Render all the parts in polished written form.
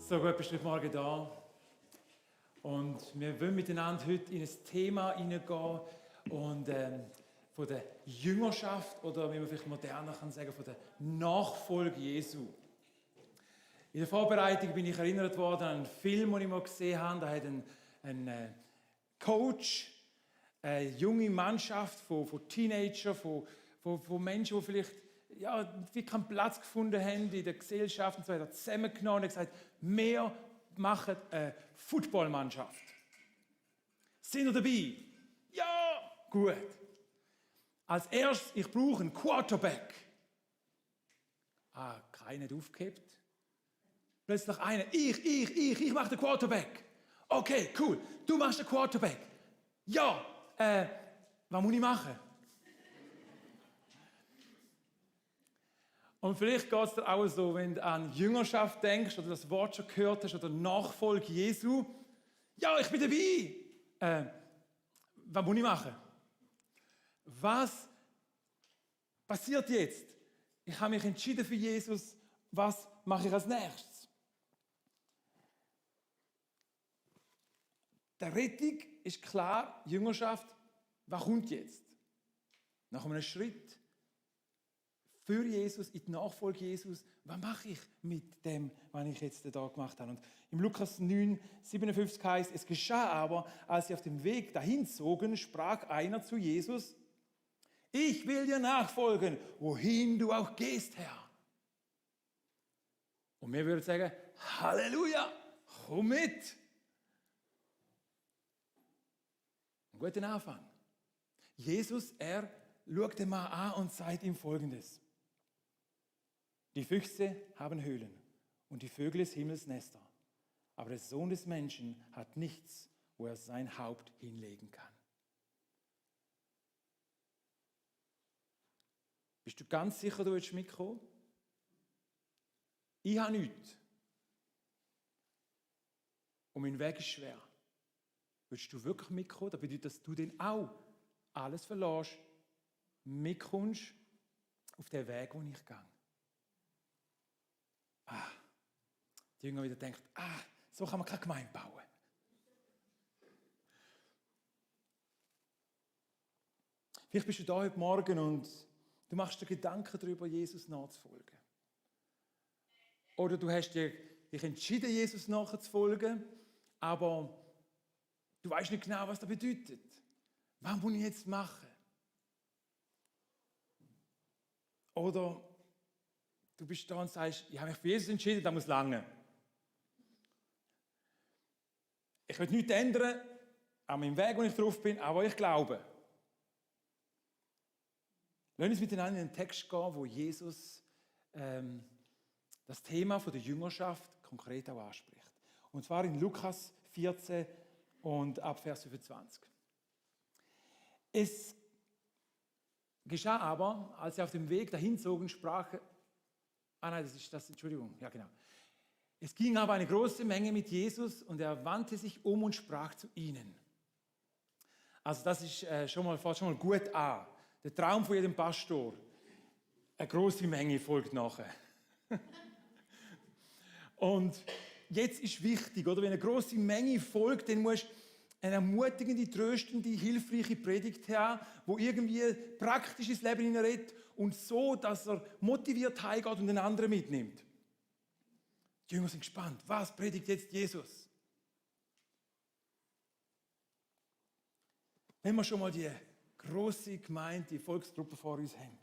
So gut, bist du heute Morgen da. Und wir wollen miteinander heute in ein Thema hineingehen und von der Jüngerschaft oder wie man vielleicht moderner kann sagen, von der Nachfolge Jesu. In der Vorbereitung bin ich erinnert worden an einen Film, den ich mal gesehen habe. Da hat ein Coach eine junge Mannschaft von Teenagern, von Menschen, die vielleicht wie keinen Platz gefunden haben in der Gesellschaft und so weiter, zusammengenommen und gesagt, wir machen eine Footballmannschaft. Sind ihr dabei? Ja, gut. Als erstes, ich brauche einen Quarterback. Keiner hat aufgehebt. Plötzlich einer, ich mache den Quarterback. Okay, cool, du machst den Quarterback. Ja, was muss ich machen? Und vielleicht geht es dir auch so, wenn du an Jüngerschaft denkst oder das Wort schon gehört hast oder Nachfolge Jesu. Ja, ich bin dabei. Was muss ich machen? Was passiert jetzt? Ich habe mich entschieden für Jesus. Was mache ich als nächstes? Der Rettung ist klar, Jüngerschaft, was kommt jetzt? Nach einem Schritt für Jesus, in die Nachfolge Jesus, was mache ich mit dem, was ich jetzt da gemacht habe? Und im Lukas 9, 57 heißt, es geschah aber, als sie auf dem Weg dahin zogen, sprach einer zu Jesus, ich will dir nachfolgen, wohin du auch gehst, Herr. Und wir würden sagen, Halleluja, komm mit. Ein guter Anfang. Jesus, er schaut den Mann an und sagt ihm Folgendes. Die Füchse haben Höhlen und die Vögel des Himmels Nester. Aber der Sohn des Menschen hat nichts, wo er sein Haupt hinlegen kann. Bist du ganz sicher, du willst mitkommen? Ich habe nichts. Und mein Weg ist schwer. Willst du wirklich mitkommen? Das bedeutet, dass du dann auch alles verlässt, mitkommst auf den Weg, den ich gehe. Die Jünger wieder denken, so kann man keine Gemeinde bauen. Vielleicht bist du da heute Morgen und du machst dir Gedanken darüber, Jesus nachzufolgen. Oder du hast dich entschieden, Jesus nachzufolgen, aber du weißt nicht genau, was das bedeutet. Was muss ich jetzt machen? Oder du bist da und sagst, ich habe mich für Jesus entschieden, das muss lange. Ich will nichts ändern an meinem Weg, wo ich drauf bin, aber ich glaube. Lass uns miteinander in den Text gehen, wo Jesus das Thema der Jüngerschaft konkret auch anspricht. Und zwar in Lukas 14 und ab Vers 25. Es geschah aber, als sie auf dem Weg dahin zogen, sprach... Entschuldigung. Ja, genau. Es ging aber eine große Menge mit Jesus und er wandte sich um und sprach zu ihnen. Also das ist fängt schon mal gut an. Der Traum von jedem Pastor. Eine große Menge folgt nachher. Und jetzt ist wichtig, oder? Wenn eine große Menge folgt, dann musst du eine ermutigende, tröstende, hilfreiche Predigt haben, wo irgendwie praktisches Leben hineinredet und so, dass er motiviert heimgeht und den anderen mitnimmt. Die Jünger sind gespannt. Was predigt jetzt Jesus? Wenn wir schon mal die grosse Gemeinde, die Volksgruppe vor uns haben.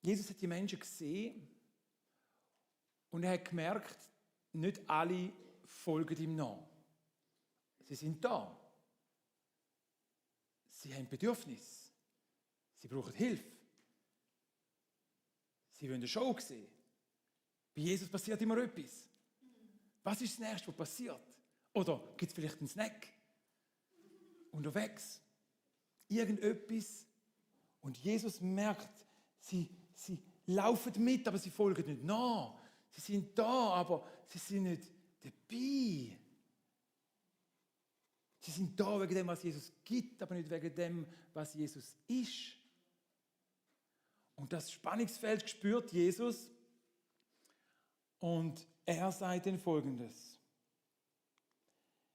Jesus hat die Menschen gesehen und er hat gemerkt, nicht alle folgen ihm nach. Sie sind da. Sie haben Bedürfnis. Sie brauchen Hilfe. Sie wollen eine Show sehen. Bei Jesus passiert immer etwas. Was ist das Nächste, was passiert? Oder gibt es vielleicht einen Snack? Unterwegs. Irgendetwas. Und Jesus merkt, sie laufen mit, aber sie folgen nicht nach. Sie sind da, aber sie sind nicht dabei. Sie sind da wegen dem, was Jesus gibt, aber nicht wegen dem, was Jesus ist. Und das Spannungsfeld spürt Jesus Und er sagt denn Folgendes: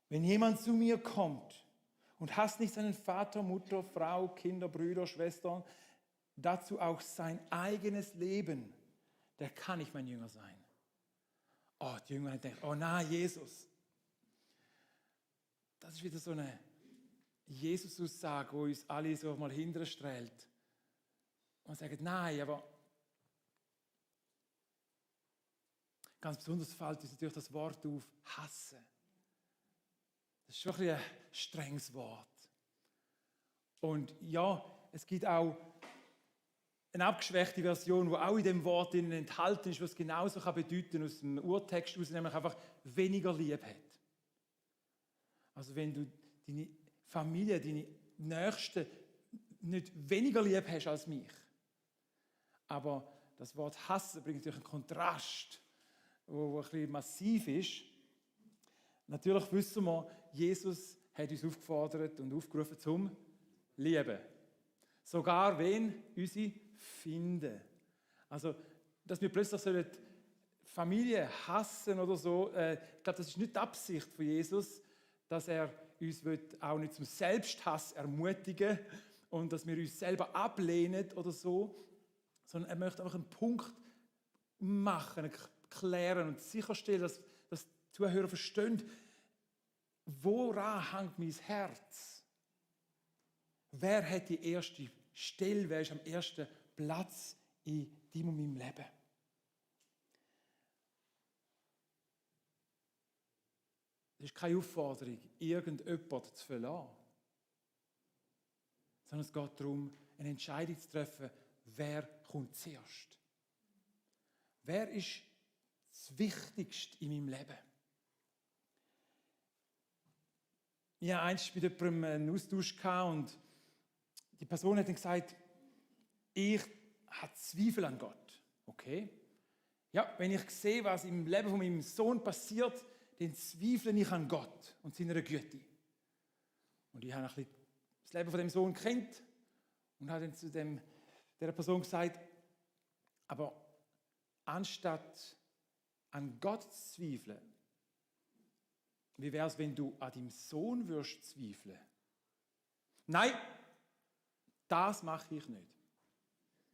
Wenn jemand zu mir kommt und hasst nicht seinen Vater, Mutter, Frau, Kinder, Brüder, Schwestern, dazu auch sein eigenes Leben, der kann nicht mein Jünger sein. Oh, die Jünger denken, oh nein, Jesus. Das ist wieder so eine Jesus-Aussage, die uns alle so mal hinterstellt. Und sagen, nein, aber ganz besonders fällt uns natürlich das Wort auf, hassen. Das ist schon ein strenges Wort. Und ja, es gibt auch eine abgeschwächte Version, die auch in dem Wort enthalten ist, was genauso kann bedeuten aus dem Urtext aus, nämlich einfach weniger lieb hat. Also wenn du deine Familie, deine Nächsten nicht weniger lieb hast als mich. Aber das Wort hassen bringt natürlich einen Kontrast, der ein bisschen massiv ist. Natürlich wissen wir, Jesus hat uns aufgefordert und aufgerufen zum Lieben. Sogar wen? Unsere Finden. Also, dass wir plötzlich Familie hassen oder so, ich glaube, das ist nicht die Absicht von Jesus, dass er uns auch nicht zum Selbsthass ermutigen und dass wir uns selber ablehnen oder so, sondern er möchte einfach einen Punkt machen, klären und sicherstellen, dass die Zuhörer verstehen, woran hängt mein Herz? Wer hat die erste Stelle, wer ist am ersten Platz in deinem und meinem Leben? Es ist keine Aufforderung, irgendjemanden zu verlassen, sondern es geht darum, eine Entscheidung zu treffen, wer kommt zuerst. Wer ist das Wichtigste in meinem Leben? Ich hatte einst mit jemandem einen Austausch und die Person hat dann gesagt, ich habe Zweifel an Gott. Okay? Ja, wenn ich sehe, was im Leben von meinem Sohn passiert, dann zweifle ich an Gott und seiner Güte. Und ich habe ein bisschen das Leben von dem Sohn kennt und habe dann zu dieser Person gesagt, aber anstatt an Gott zu zweifeln, wie wäre es, wenn du an deinem Sohn würdest zweifeln? Nein, das mache ich nicht.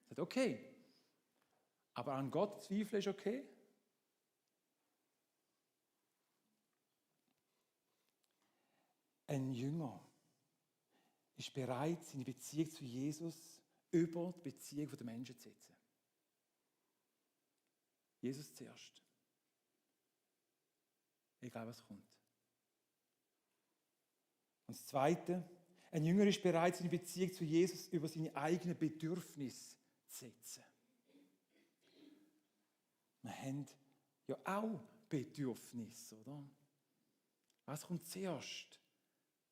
Ich sage, okay, aber an Gott zweifeln ist okay? Ein Jünger ist bereit, seine Beziehung zu Jesus über die Beziehung der Menschen zu setzen. Jesus zuerst. Egal was kommt. Und das Zweite, ein Jünger ist bereit, seine Beziehung zu Jesus über seine eigenen Bedürfnisse zu setzen. Wir haben ja auch Bedürfnisse, oder? Was kommt zuerst?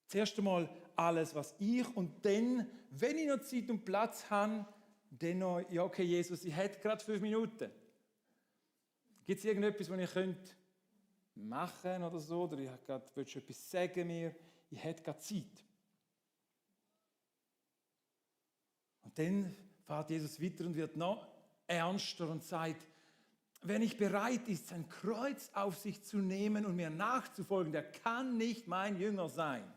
Zuerst einmal alles, was ich und dann, wenn ich noch Zeit und Platz habe, dann noch, ja okay, Jesus, ich hätte gerade 5 Minuten. Gibt es irgendetwas, was ich machen könnte oder so? Oder willst du etwas sagen mir? Ich hätte gerade Zeit. Und dann fährt Jesus weiter und wird noch ernster und sagt, wer nicht bereit ist, sein Kreuz auf sich zu nehmen und mir nachzufolgen, der kann nicht mein Jünger sein.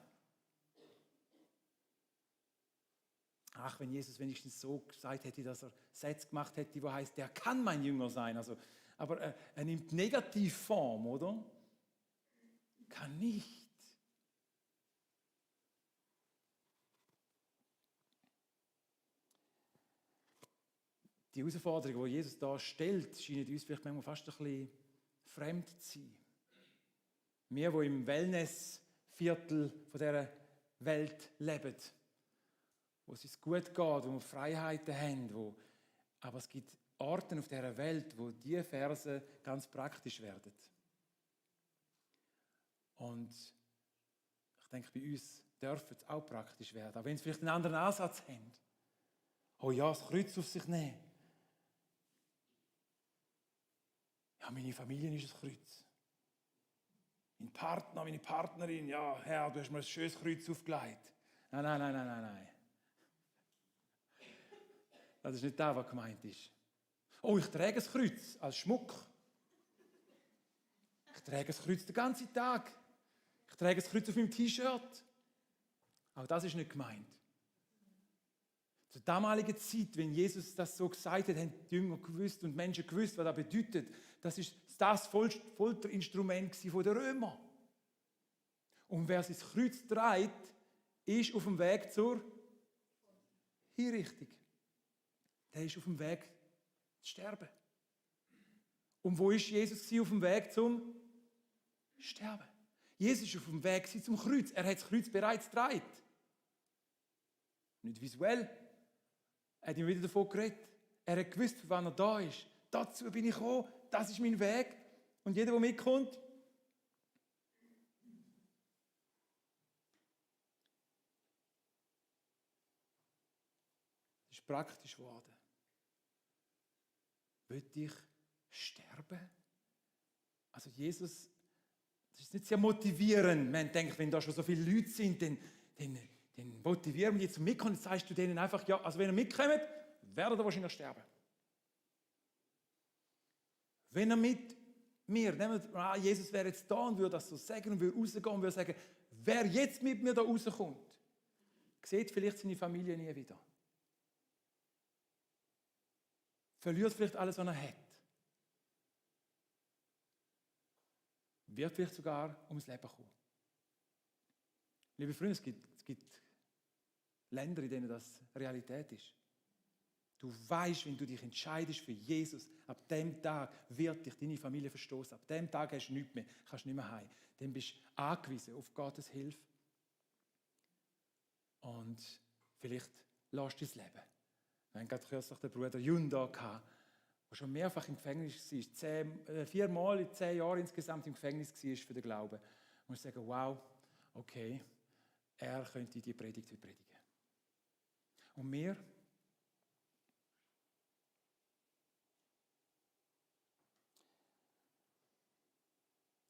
Ach, wenn Jesus wenigstens so gesagt hätte, dass er Sätze gemacht hätte, die heißt, der kann mein Jünger sein. Also, aber er nimmt Negativform, oder? Kann nicht. Die Herausforderungen, die Jesus da stellt, scheinen uns vielleicht manchmal fast ein bisschen fremd zu sein. Wir, die im Wellnessviertel von dieser Welt leben, wo es uns gut geht, wo wir Freiheiten haben, aber es gibt Orte auf dieser Welt, wo diese Verse ganz praktisch werden. Und ich denke, bei uns dürfen es auch praktisch werden, auch wenn sie vielleicht einen anderen Ansatz haben. Oh ja, das Kreuz auf sich nehmen. Ja, meine Familie ist ein Kreuz. Mein Partner, meine Partnerin, ja, Herr, du hast mir ein schönes Kreuz aufgelegt. Nein. Das ist nicht das, was gemeint ist. Oh, ich trage ein Kreuz als Schmuck. Ich trage das Kreuz den ganzen Tag. Ich trage das Kreuz auf meinem T-Shirt. Auch das ist nicht gemeint. Zur damaligen Zeit, wenn Jesus das so gesagt hat, haben die Jünger gewusst und Menschen gewusst, was das bedeutet. Das ist das Folterinstrument der Römer. Und wer sein Kreuz trägt, ist auf dem Weg zur Hinrichtung. Der ist auf dem Weg zu sterben. Und wo ist Jesus auf dem Weg zum Sterben? Jesus ist auf dem Weg zum Kreuz. Er hat das Kreuz bereits getragen. Nicht visuell. Er hat immer wieder davon geredet. Er hat gewusst, für wann er da ist. Dazu bin ich gekommen. Das ist mein Weg. Und jeder, der mitkommt, ist praktisch geworden. Will ich sterben? Also Jesus, das ist nicht sehr motivierend. Man denkt, wenn da schon so viele Leute sind, dann motivieren wir die zum Mitkommen. Dann sagst du denen einfach, ja, also wenn ihr mitkommt, werdet ihr wahrscheinlich sterben. Wenn ihr mit mir, Jesus wäre jetzt da und würde das so sagen und würde rausgehen und würde sagen, wer jetzt mit mir da rauskommt, sieht vielleicht seine Familie nie wieder. Verliert vielleicht alles, was er hat. Wird vielleicht sogar ums Leben kommen. Liebe Freunde, es gibt Länder, in denen das Realität ist. Du weißt, wenn du dich entscheidest für Jesus, ab dem Tag wird dich deine Familie verstoßen. Ab dem Tag hast du nichts mehr, kannst nicht mehr heim. Dann bist du angewiesen auf Gottes Hilfe. Und vielleicht lässt du dein Leben. Wir hatten gerade kürzlich den Bruder Jun da, der schon mehrfach im Gefängnis war, 4-mal in 10 Jahren insgesamt im Gefängnis war für den Glauben. Und ich sage, wow, okay, er könnte die Predigt predigen. Und wir?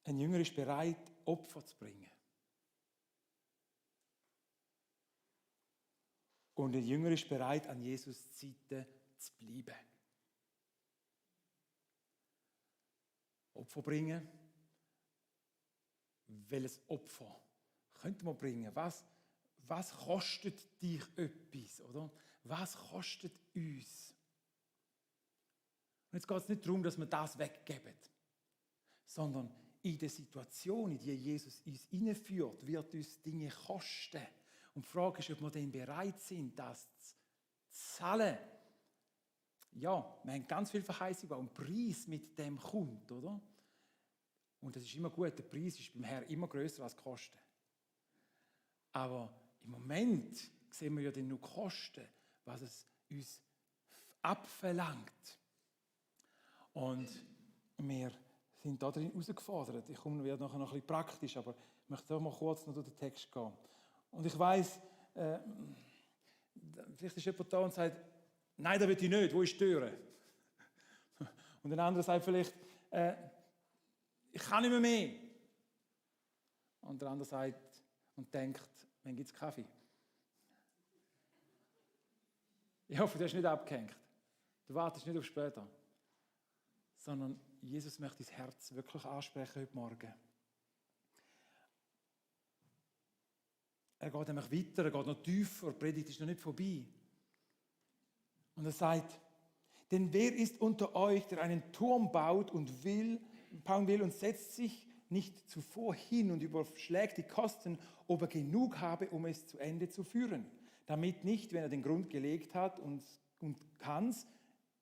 Ein Jünger ist bereit, Opfer zu bringen. Und ein Jünger ist bereit, an Jesus' Seite zu bleiben. Opfer bringen. Welches Opfer könnte man bringen? Was kostet dich etwas? Oder? Was kostet uns? Und jetzt geht es nicht darum, dass wir das weggeben, sondern in der Situation, in die Jesus uns hineinführt, wird uns Dinge kosten. Und die Frage ist, ob wir denn bereit sind, das zu zahlen. Ja, wir haben ganz viel Verheißung, auch ein Preis mit dem kommt, oder? Und das ist immer gut, der Preis ist beim Herrn immer grösser als die Kosten. Aber im Moment sehen wir ja dann nur Kosten, was es uns abverlangt. Und wir sind da drin herausgefordert. Ich werde nachher noch ein bisschen praktisch, aber ich möchte doch mal kurz noch durch den Text gehen. Und ich weiss, vielleicht ist jemand da und sagt, nein, das will ich nicht, wo ist die Tür? Und ein anderer sagt vielleicht, ich kann nicht mehr. Und der andere sagt und denkt, wann gibt es Kaffee? Ich hoffe, du hast nicht abgehängt. Du wartest nicht auf später. Sondern Jesus möchte dein Herz wirklich ansprechen heute Morgen. Er geht nämlich weiter, er geht noch tiefer, die Predigt ist noch nicht vorbei. Und er sagt, denn wer ist unter euch, der einen Turm bauen will und setzt sich nicht zuvor hin und überschlägt die Kosten, ob er genug habe, um es zu Ende zu führen, damit nicht, wenn er den Grund gelegt hat und kann es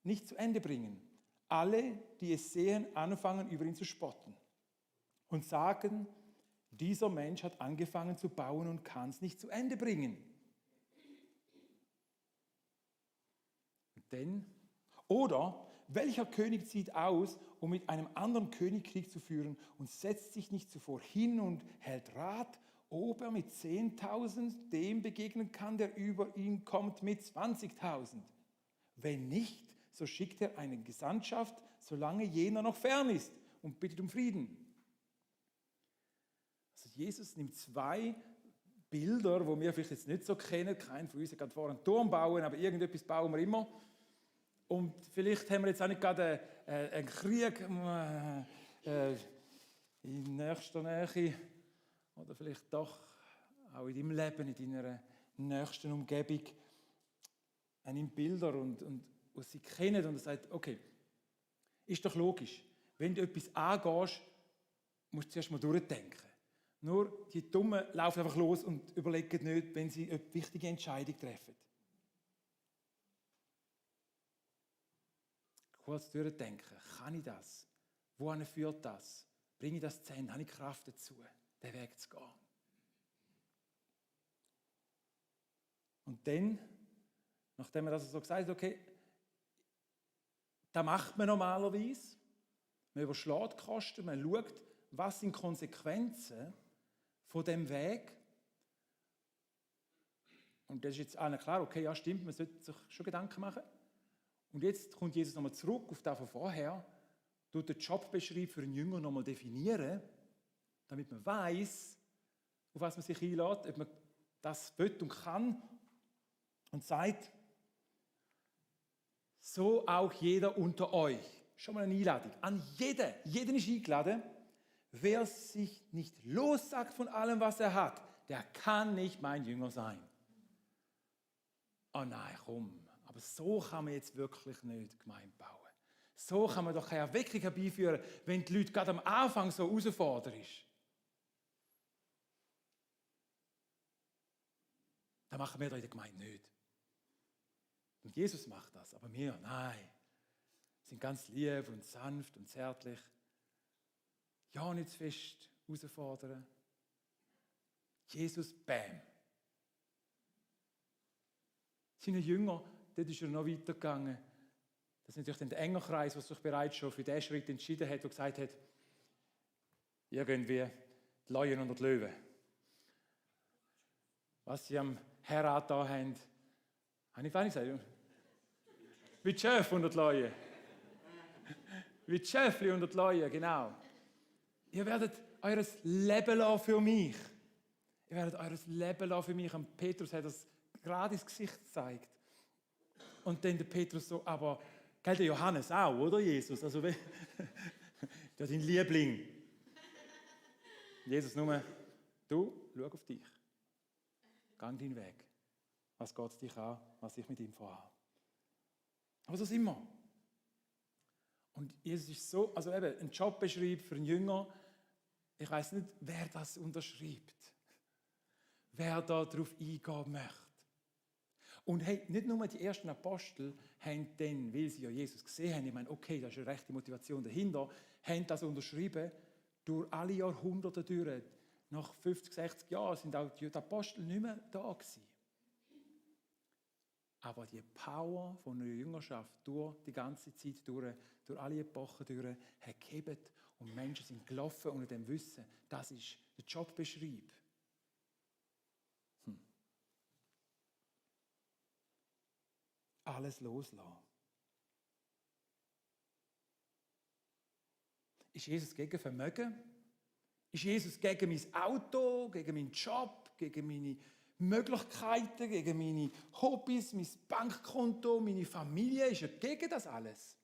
nicht zu Ende bringen. Alle, die es sehen, anfangen über ihn zu spotten und sagen, dieser Mensch hat angefangen zu bauen und kann es nicht zu Ende bringen. Denn, oder welcher König zieht aus, um mit einem anderen König Krieg zu führen und setzt sich nicht zuvor hin und hält Rat, ob er mit 10.000 dem begegnen kann, der über ihn kommt mit 20.000? Wenn nicht, so schickt er eine Gesandtschaft, solange jener noch fern ist und bittet um Frieden. Also Jesus nimmt 2 Bilder, die wir vielleicht jetzt nicht so kennen. Kein von uns kann vorher einen Turm bauen, aber irgendetwas bauen wir immer. Und vielleicht haben wir jetzt auch nicht gerade einen Krieg in nächster Nähe oder vielleicht doch auch in deinem Leben, in deiner nächsten Umgebung, er nimmt Bilder und sie kennen und er sagt, okay, ist doch logisch, wenn du etwas angehst, musst du zuerst mal durchdenken. Nur die Dummen laufen einfach los und überlegen nicht, wenn sie eine wichtige Entscheidung treffen. Kurz durchdenken, kann ich das? Wohin führt das? Bringe ich das zu Ende? Habe ich Kraft dazu, den Weg zu gehen? Und dann, nachdem er das so gesagt hat, okay, das macht man normalerweise. Man überschlägt die Kosten, man schaut, was sind die Konsequenzen von diesem Weg. Und das ist jetzt allen klar, okay, ja stimmt, man sollte sich schon Gedanken machen. Und jetzt kommt Jesus nochmal zurück auf das von vorher, tut den Jobbeschreib für einen Jünger nochmal definieren, damit man weiß, auf was man sich einlädt, ob man das will und kann. Und sagt, so auch jeder unter euch. Schon mal eine Einladung. An jeden. Jeden ist eingeladen. Wer sich nicht lossagt von allem, was er hat, der kann nicht mein Jünger sein. Oh nein, komm. Aber so kann man jetzt wirklich nicht Gemeinde bauen. So kann man doch keine Erweckung herbeiführen, wenn die Leute gerade am Anfang so herausfordern ist. Das machen wir da in der Gemeinde nicht. Und Jesus macht das, aber wir, nein. Sind ganz lieb und sanft und zärtlich. Ja, nicht zu fest herausfordern. Jesus, bam. Seine Jünger, dort ist er noch weitergegangen. Das ist natürlich der enge Kreis, der sich bereits schon für diesen Schritt entschieden hat und gesagt hat, irgendwie die Leuen und die Löwen. Was sie am Herat da haben, habe ich gar nicht gesagt. Wie die Schäfe unter die Leuen. Wie die Schäfli unter die Leuen, genau. Ihr werdet eures Leben lassen für mich. Ihr werdet eures Leben lassen für mich. Und Petrus hat das gerade ins Gesicht gezeigt. Und dann der Petrus so, aber, gell, der Johannes auch, oder Jesus? Also, der dein Liebling. Jesus nur, du, schau auf dich. Gang deinen Weg. Was geht es dich an, was ich mit ihm vorhabe. Aber so sind wir. Und Jesus ist so, also eben, ein Jobbeschreib für einen Jünger, ich weiß nicht, wer das unterschreibt. Wer da drauf eingehen möchte. Und hey, nicht nur die ersten Apostel haben dann, weil sie ja Jesus gesehen haben, ich meine, okay, da ist eine rechte Motivation dahinter, haben das unterschrieben, durch alle Jahrhunderte durch. Nach 50, 60 Jahren sind auch die Apostel nicht mehr da gewesen. Aber die Power von einer Jüngerschaft durch die ganze Zeit durch alle Epochen durch, hat gehebt und Menschen sind gelaufen unter dem Wissen, das ist der Jobbeschreib. Alles loslassen. Ist Jesus gegen Vermögen? Ist Jesus gegen mein Auto, gegen meinen Job, gegen meine Möglichkeiten, gegen meine Hobbys, mein Bankkonto, meine Familie? Ist er gegen das alles?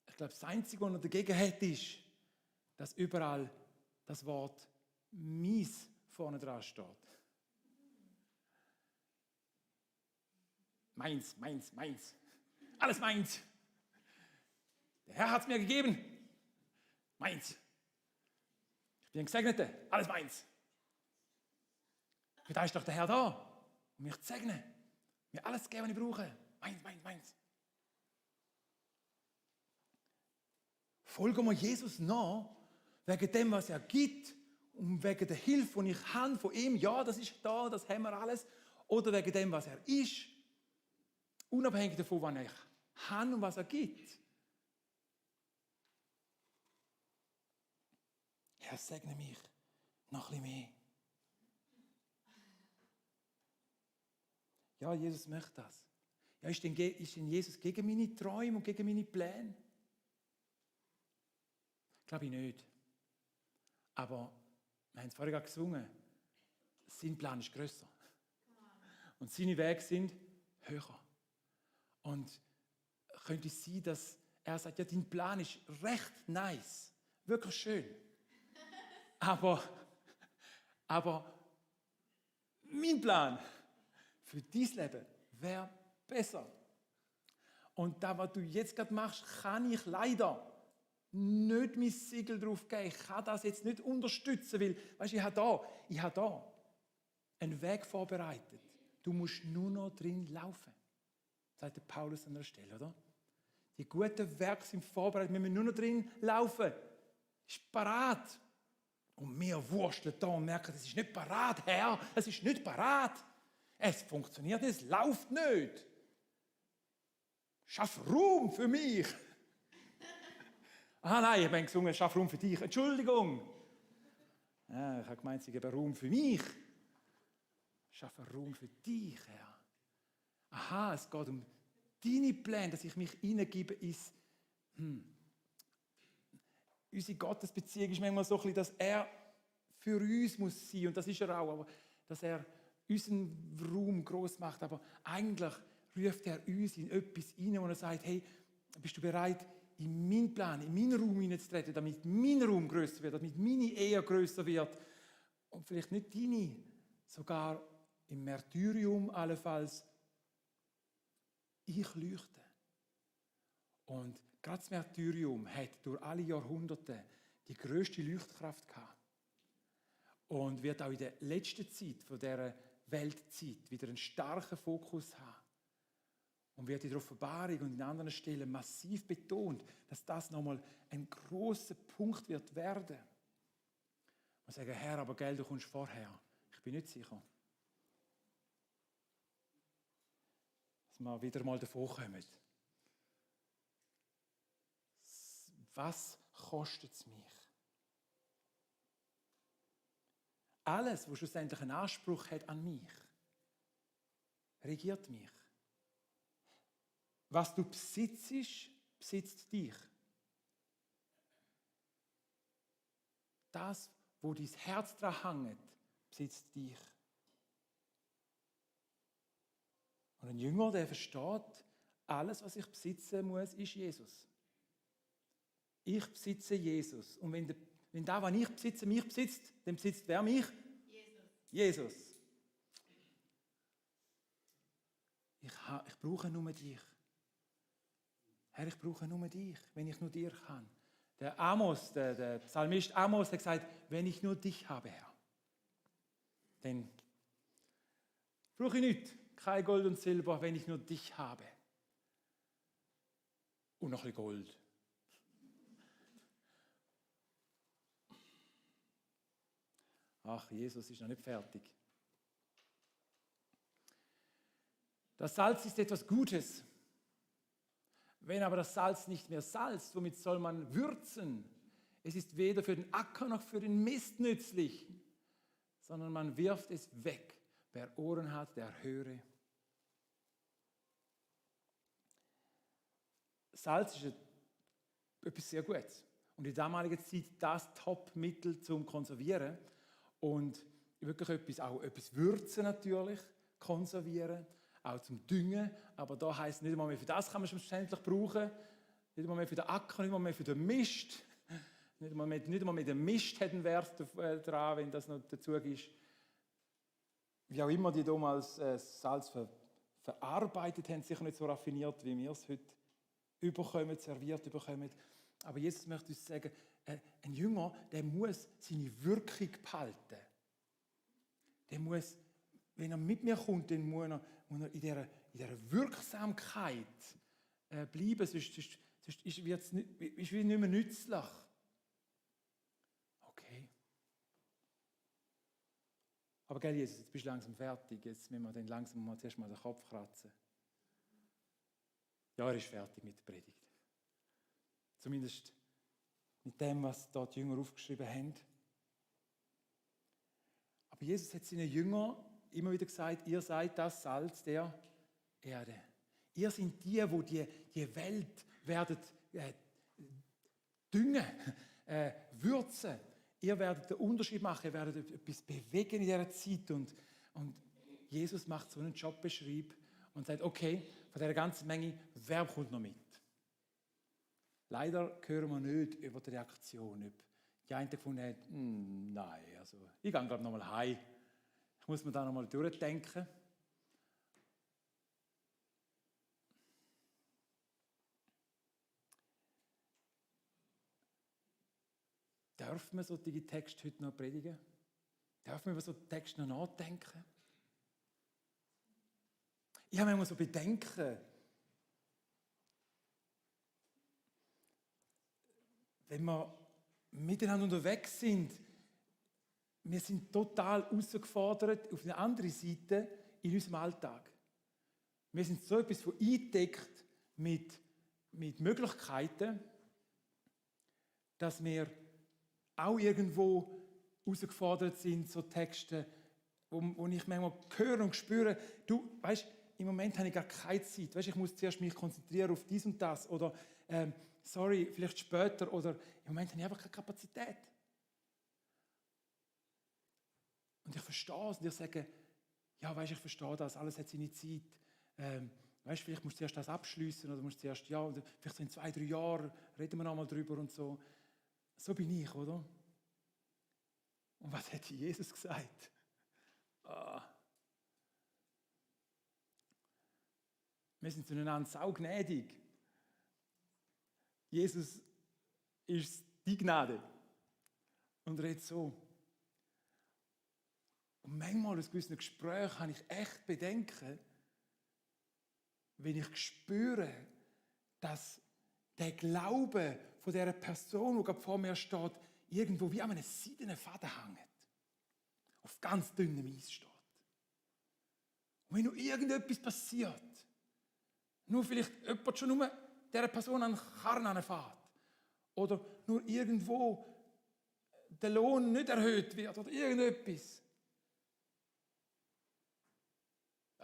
Ich glaube, das Einzige, was er dagegen hat, ist, dass überall das Wort «mies» vorne dran steht. Meins, meins, meins. Alles meins. Der Herr hat es mir gegeben. Meins. Ich bin ein Gesegneter. Alles meins. Für da ist doch der Herr da, um mich zu segnen. Mir alles zu geben, was ich brauche. Meins, meins, meins. Folgen wir Jesus nach, wegen dem, was er gibt und wegen der Hilfe, die ich habe von ihm. Ja, das ist da, das haben wir alles. Oder wegen dem, was er ist. Unabhängig davon, was ich habe und was er gibt. Herr, segne mich noch ein bisschen mehr. Ja, Jesus möchte das. Ja, ist denn Jesus gegen meine Träume und gegen meine Pläne? Glaube ich nicht. Aber wir haben es vorher gesungen, sein Plan ist grösser. Und seine Wege sind höher. Und könnte es sein, dass er sagt, ja, dein Plan ist recht nice, wirklich schön. Aber mein Plan für dein Leben wäre besser. Und das, was du jetzt gerade machst, kann ich leider nicht mein Siegel drauf geben. Ich kann das jetzt nicht unterstützen, weil, weißt, ich habe da einen Weg vorbereitet. Du musst nur noch drin laufen. Sagt der Paulus an der Stelle, oder? Die guten Werke sind vorbereitet, wir müssen nur noch drin laufen. Ist parat. Und wir wursteln da und merken, es ist nicht parat, Herr, es ist nicht parat. Es funktioniert nicht, es läuft nicht. Schaff Raum für mich. Ah nein, ich habe gesungen, schaff Raum für dich. Entschuldigung. Ja, ich habe gemeint, sie geben Raum für mich. Schaff Raum für dich, Herr. Aha, es geht um deine Pläne, dass ich mich hineingebe ins... Unsere Gottesbeziehung ist manchmal so ein bisschen, dass er für uns muss sein, und das ist er auch, aber dass er unseren Raum gross macht. Aber eigentlich ruft er uns in etwas hinein, wo er sagt, hey, bist du bereit, in meinen Plan, in meinen Raum hineinzutreten, damit mein Raum grösser wird, damit meine Ehe grösser wird und vielleicht nicht deine, sogar im Märtyrium allenfalls. Ich leuchte. Und gerade das Märtyrium hat durch alle Jahrhunderte die grösste Leuchtkraft gehabt. Und wird auch in der letzten Zeit von dieser Weltzeit wieder einen starken Fokus haben. Und wird in der Offenbarung und in anderen Stellen massiv betont, dass das nochmal ein grosser Punkt wird werden. Und sagen, Herr, aber gell, du kommst vorher. Ich bin nicht sicher. Dass wir wieder mal davon kommen. Was kostet es mich? Alles, was schlussendlich einen Anspruch hat an mich, regiert mich. Was du besitzt, besitzt dich. Das, wo dein Herz daran hängt, besitzt dich. Und ein Jünger, der versteht, alles, was ich besitzen muss, ist Jesus. Ich besitze Jesus. Und wenn das, was ich besitze, mich besitzt, dann besitzt wer mich? Jesus. Ich brauche nur dich. Herr, ich brauche nur dich, wenn ich nur dir kann. Der Psalmist Amos hat gesagt, wenn ich nur dich habe, Herr, dann brauche ich nichts. Kein Gold und Silber, wenn ich nur dich habe. Und noch ein bisschen Gold. Ach, Jesus ist noch nicht fertig. Das Salz ist etwas Gutes. Wenn aber das Salz nicht mehr salzt, womit soll man würzen? Es ist weder für den Acker noch für den Mist nützlich, sondern man wirft es weg. Wer Ohren hat, der höre. Salz ist etwas sehr Gutes. Und in der damaligen Zeit das Top-Mittel zum Konservieren. Und wirklich etwas würzen natürlich, konservieren, auch zum Düngen. Aber da heisst nicht einmal mehr für das kann man es schlussendlich brauchen. Nicht einmal mehr für den Acker, nicht einmal mehr für den Mist. Nicht einmal mehr der Mist hat einen Wert dran, wenn das noch dazu ist. Wie auch immer die damals Salz verarbeitet haben, sicher nicht so raffiniert, wie wir es heute serviert bekommen. Aber Jesus möchte uns sagen, ein Jünger, der muss seine Wirkung behalten. Der muss, wenn er mit mir kommt, dann muss er in dieser Wirksamkeit bleiben, sonst wird es nicht mehr nützlich. Okay. Aber gell, Jesus, jetzt bist du langsam fertig. Jetzt müssen wir dann langsam zuerst mal den Kopf kratzen. Ja, er ist fertig mit der Predigt. Zumindest mit dem, was dort die Jünger aufgeschrieben haben. Aber Jesus hat seinen Jüngern immer wieder gesagt, ihr seid das Salz der Erde. Ihr seid die die Welt werden düngen, würzen. Ihr werdet den Unterschied machen, ihr werdet etwas bewegen in dieser Zeit. Und Jesus macht so einen Jobbeschrieb und sagt, okay, von dieser ganzen Menge, wer kommt noch mit? Leider hören wir nicht über die Reaktion, ob die eine gefunden hat, nein, also ich gehe glaube nochmal heim. Ich muss mir da nochmal durchdenken. Dürfen wir solche Texte heute noch predigen? Dürfen wir über solche Texte noch nachdenken? Ich habe manchmal so Bedenken. Wenn wir miteinander unterwegs sind, wir sind total herausgefordert auf eine andere Seite in unserem Alltag. Wir sind so etwas von eingedeckt mit Möglichkeiten, dass wir auch irgendwo herausgefordert sind, so Texte, wo ich manchmal höre und spüre, du, weißt, im Moment habe ich gar keine Zeit. Weißt, ich muss zuerst mich konzentrieren auf dies und das. Oder, sorry, vielleicht später. Oder im Moment habe ich einfach keine Kapazität. Und ich verstehe es. Und ich sage, ja, weißt, ich verstehe das. Alles hat seine Zeit. Weißt, vielleicht musst du zuerst das abschließen. Oder musst du zuerst, ja, oder vielleicht so in 2-3 Jahren reden wir nochmal drüber und so. So bin ich, oder? Und was hat Jesus gesagt? Wir sind zueinander saugnädig. Jesus ist die Gnade. Und redet so. Und manchmal in gewissen Gesprächen habe ich echt Bedenken, wenn ich spüre, dass der Glaube von dieser Person, die vor mir steht, irgendwo wie an einem seidenen Faden hängt. Auf ganz dünnem Eis steht. Und wenn nur irgendetwas passiert, nur vielleicht jemand schon nur dieser Person an den Karren anfährt oder nur irgendwo der Lohn nicht erhöht wird oder irgendetwas.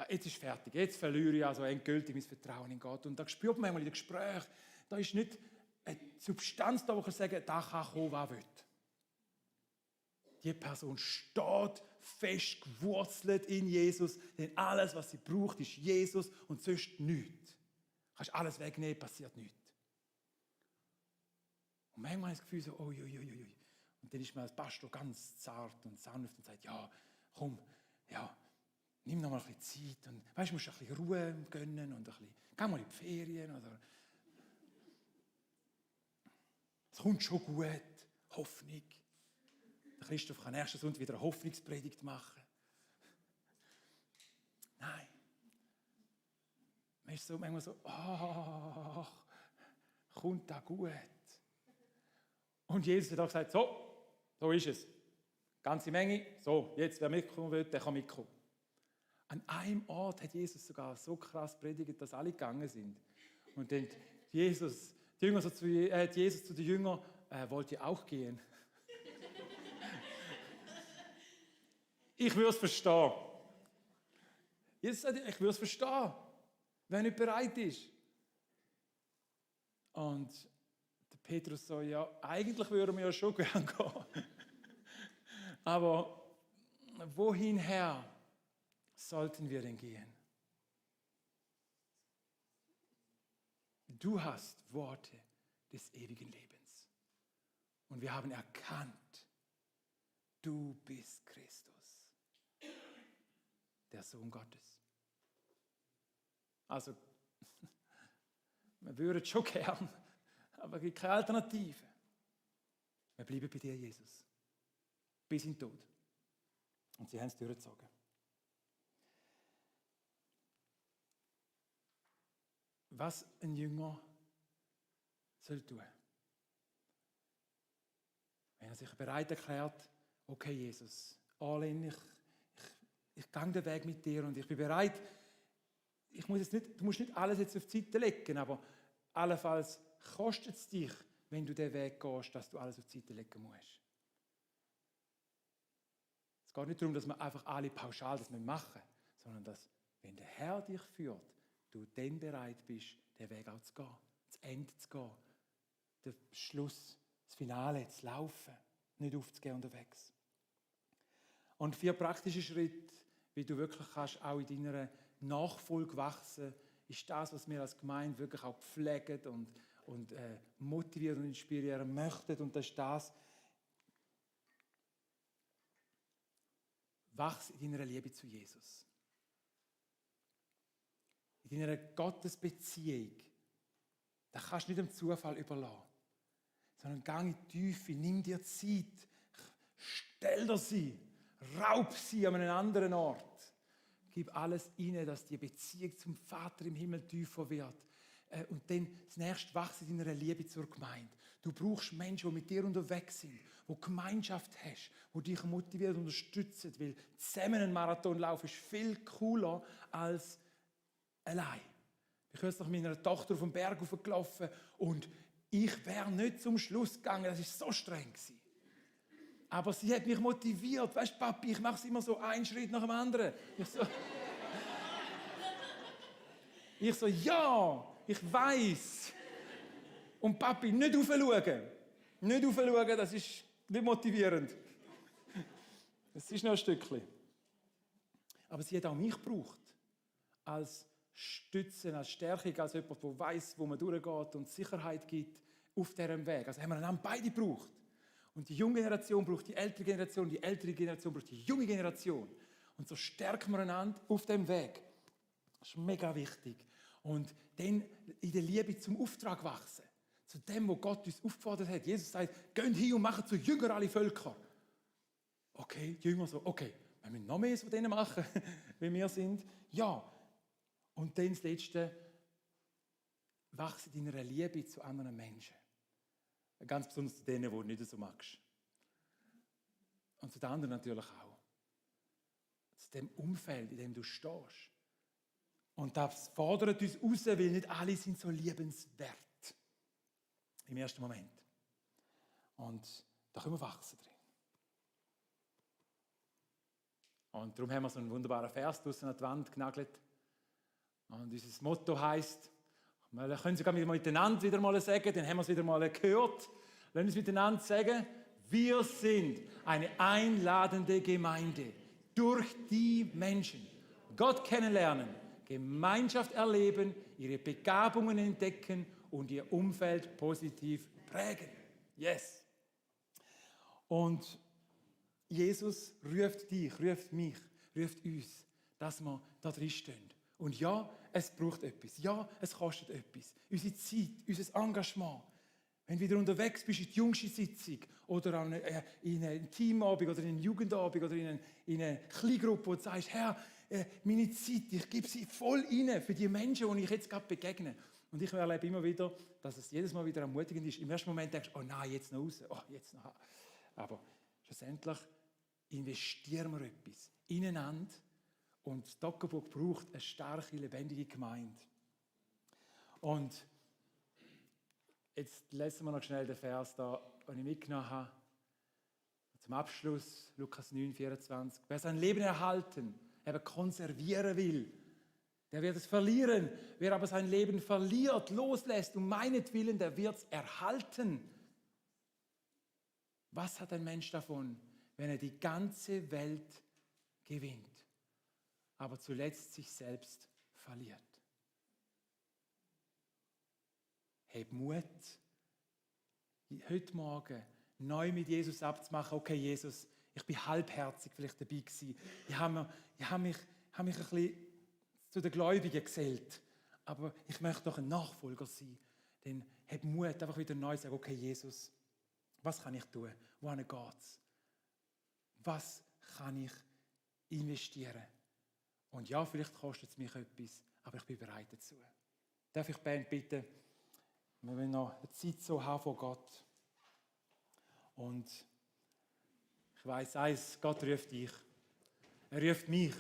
Jetzt ist fertig, jetzt verliere ich also endgültig mein Vertrauen in Gott. Und da spürt man manchmal in den Gesprächen, da ist nicht eine Substanz da, wo ich sagen kann, da kann kommen, was will. Die Person steht fest gewurzelt in Jesus, denn alles, was sie braucht, ist Jesus und sonst nichts. Du kannst alles wegnehmen, passiert nichts. Und manchmal habe ich das Gefühl so, ui. Und dann ist man als Pastor ganz zart und sanft und sagt, ja, komm, ja, nimm noch mal ein bisschen Zeit und weißt, du musst ein bisschen Ruhe gönnen und ein bisschen, geh mal in die Ferien oder es kommt schon gut, Hoffnung. Der Christoph kann nächsten Sonntag wieder eine Hoffnungspredigt machen. Nein. Man ist so manchmal so, ach, kommt da gut. Und Jesus hat auch gesagt, so ist es. Ganze Menge, so, jetzt wer mitkommen will, der kann mitkommen. An einem Ort hat Jesus sogar so krass predigt, dass alle gegangen sind. Und dann Jesus zu den Jüngern, wollt ihr auch gehen? Ich würde es verstehen. Jesus sagt, ich würde es verstehen, wenn er nicht bereit ist. Und der Petrus so, ja, eigentlich würden wir ja schon gerne gehen. Aber wohin her sollten wir denn gehen? Du hast Worte des ewigen Lebens. Und wir haben erkannt, du bist Christus, der Sohn Gottes. Also, wir würden schon gern, aber es gibt keine Alternative. Wir bleiben bei dir, Jesus, bis in den Tod. Und sie haben es durchgezogen. Was ein Jünger soll tun. Wenn er sich bereit erklärt, okay Jesus, all in, ich gehe den Weg mit dir und ich bin bereit, du musst nicht alles jetzt auf die Seite legen, aber allenfalls kostet es dich, wenn du den Weg gehst, dass du alles auf die Seite legen musst. Es geht nicht darum, dass wir einfach alle pauschal das machen, sondern dass, wenn der Herr dich führt, du dann bereit bist, den Weg auch zu gehen, das Ende zu gehen, den Schluss, das Finale zu laufen, nicht aufzugehen unterwegs. Und 4 praktische Schritte, wie du wirklich kannst, auch in deiner Nachfolge wachsen, ist das, was wir als Gemeinde wirklich auch pflegen und motivieren und inspirieren möchten. Und das ist das. Wachs in deiner Liebe zu Jesus. In deiner Gottesbeziehung. Das kannst du nicht dem Zufall überlassen. Sondern geh in die Tiefe, nimm dir Zeit, stell dir sie, raub sie an einem anderen Ort. Gib alles rein, dass die Beziehung zum Vater im Himmel tiefer wird. Und dann das nächste, wachse in deiner Liebe zur Gemeinde. Du brauchst Menschen, die mit dir unterwegs sind, die Gemeinschaft hast, die dich motivieren und unterstützen, weil zusammen einen Marathon laufen ist viel cooler als allein. Ich bin kürzlich mit meiner Tochter auf den Berg hochgelaufen und ich wäre nicht zum Schluss gegangen, das war so streng. Aber sie hat mich motiviert. Weißt du, Papi, ich mache es immer so einen Schritt nach dem anderen. Ich so, ja, ich weiß. Und Papi, nicht raufschauen. Nicht raufschauen, das ist nicht motivierend. Es ist noch ein Stückchen. Aber sie hat auch mich gebraucht. Als Stützen, als Stärkung, als jemand, der weiss, wo man durchgeht und Sicherheit gibt auf diesem Weg. Also haben wir einander beide gebraucht. Und die junge Generation braucht die ältere Generation, die ältere Generation braucht die junge Generation. Und so stärken wir einander auf dem Weg. Das ist mega wichtig. Und dann in der Liebe zum Auftrag wachsen. Zu dem, wo Gott uns aufgefordert hat. Jesus sagt, geht hin und macht zu Jünger alle Völker. Okay, die Jünger so, okay, wir müssen noch mehr von denen machen, wie wir sind. Ja. Und dann das Letzte, wachse in einer Liebe zu anderen Menschen. Ganz besonders zu denen, die du nicht so magst. Und zu den anderen natürlich auch. Zu dem Umfeld, in dem du stehst. Und das fordert uns raus, weil nicht alle sind so liebenswert. Im ersten Moment. Und da können wir wachsen drin. Und darum haben wir so einen wunderbaren Vers draussen an die Wand genagelt. Und unser Motto heisst, wir können es miteinander wieder mal sagen, dann haben wir es wieder mal gehört. Lassen wir es miteinander sagen, wir sind eine einladende Gemeinde. Durch die Menschen Gott kennenlernen, Gemeinschaft erleben, ihre Begabungen entdecken und ihr Umfeld positiv prägen. Yes. Und Jesus ruft dich, ruft mich, ruft uns, dass wir da drin stehen. Und ja, es braucht etwas. Ja, es kostet etwas. Unsere Zeit, unser Engagement. Wenn du wieder unterwegs bist in die jüngste Sitzung oder in einen Teamabend oder in einen Jugendabend oder in eine Kleingruppe, wo du sagst, Herr, meine Zeit, ich gebe sie voll rein für die Menschen, die ich jetzt gerade begegne. Und ich erlebe immer wieder, dass es jedes Mal wieder ermutigend ist. Im ersten Moment denkst du, oh nein, jetzt noch raus, oh, jetzt noch. Aber schlussendlich investieren wir etwas ineinander. Und Toggenburg braucht eine starke, lebendige Gemeinde. Und jetzt lesen wir noch schnell den Vers da, den ich mitgenommen habe. Zum Abschluss, Lukas 9, 24. Wer sein Leben erhalten, eben konservieren will, der wird es verlieren. Wer aber sein Leben verliert, loslässt, um meinetwillen, der wird es erhalten. Was hat ein Mensch davon, wenn er die ganze Welt gewinnt, aber zuletzt sich selbst verliert? Hab Mut, heute Morgen neu mit Jesus abzumachen. Okay, Jesus, ich bin halbherzig vielleicht dabei gewesen. Ich habe mich ein bisschen zu den Gläubigen gesellt. Aber ich möchte doch ein Nachfolger sein. Dann hab Mut, einfach wieder neu zu sagen, okay, Jesus, was kann ich tun? Wohin geht's? Was kann ich investieren? Und ja, vielleicht kostet es mich etwas, aber ich bin bereit dazu. Darf ich die Band bitten? Wir wollen noch eine Zeit so haben von Gott. Und ich weiss eins, Gott ruft dich. Er ruft mich.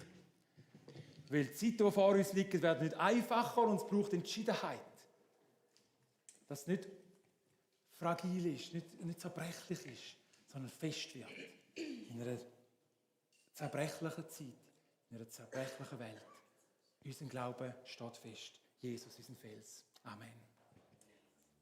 Weil die Zeit, die vor uns liegt, wird nicht einfacher und es braucht Entschiedenheit. Dass es nicht fragil ist, nicht zerbrechlich ist, sondern fest wird. In einer zerbrechlichen Zeit, in einer zerbrechlichen Welt. Unser Glaube steht fest. Jesus ist ein Fels. Amen.